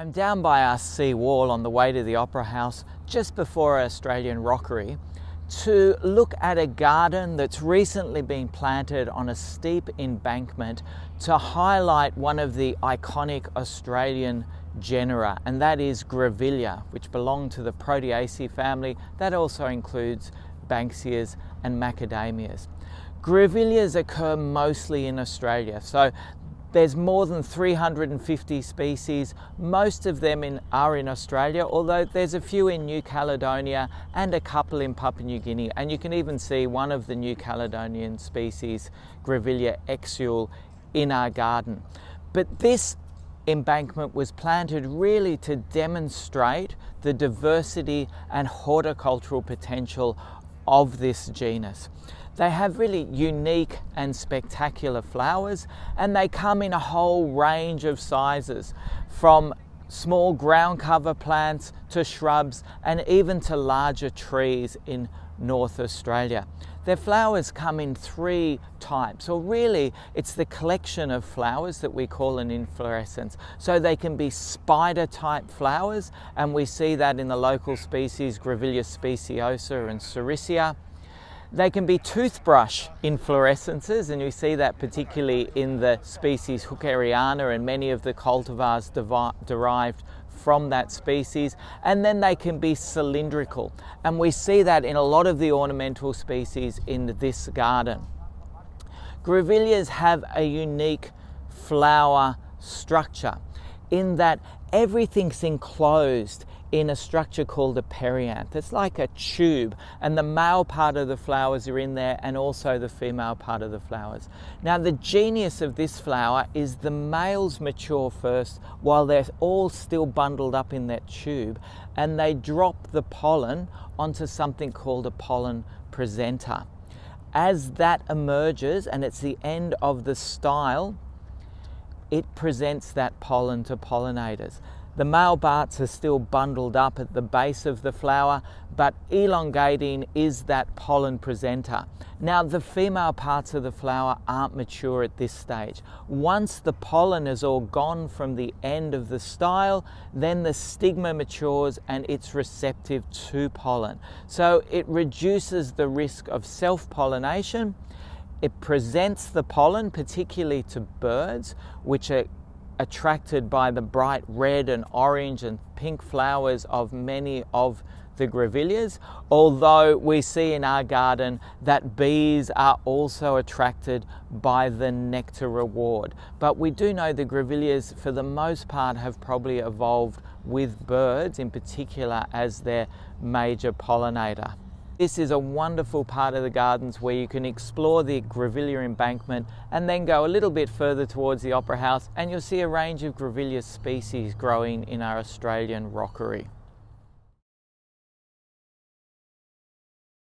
I'm down by our sea wall on the way to the Opera House just before our Australian rockery to look at a garden that's recently been planted on a steep embankment to highlight one of the iconic Australian genera, and that is Grevillea, which belong to the Proteaceae family. That also includes Banksias and Macadamias. Grevilleas occur mostly in Australia, so there's more than 350 species. Most of them are in Australia, although there's a few in New Caledonia and a couple in Papua New Guinea. And you can even see one of the New Caledonian species, Grevillea exule, in our garden. But this embankment was planted really to demonstrate the diversity and horticultural potential of this genus. They have really unique and spectacular flowers, and they come in a whole range of sizes, from small ground cover plants to shrubs and even to larger trees in North Australia. Their flowers come in three types, or really it's the collection of flowers that we call an inflorescence. So they can be spider type flowers, and we see that in the local species Grevillea speciosa and sericea. They can be toothbrush inflorescences, and you see that particularly in the species Hookeriana and many of the cultivars derived from that species. And then they can be cylindrical, and we see that in a lot of the ornamental species in this garden. Grevilleas have a unique flower structure in that everything's enclosed in a structure called a perianth. It's like a tube, and the male part of the flowers are in there and also the female part of the flowers. Now, the genius of this flower is the males mature first while they're all still bundled up in that tube, and they drop the pollen onto something called a pollen presenter. As that emerges and it's the end of the style, it presents that pollen to pollinators. The male parts are still bundled up at the base of the flower, but elongating is that pollen presenter. Now, the female parts of the flower aren't mature at this stage. Once the pollen is all gone from the end of the style, then the stigma matures and it's receptive to pollen. So it reduces the risk of self-pollination. It presents the pollen, particularly to birds, which are attracted by the bright red and orange and pink flowers of many of the Grevilleas, although we see in our garden that bees are also attracted by the nectar reward. But we do know the Grevilleas, for the most part, have probably evolved with birds in particular as their major pollinator. This is a wonderful part of the gardens where you can explore the Grevillea embankment and then go a little bit further towards the Opera House, and you'll see a range of Grevillea species growing in our Australian rockery.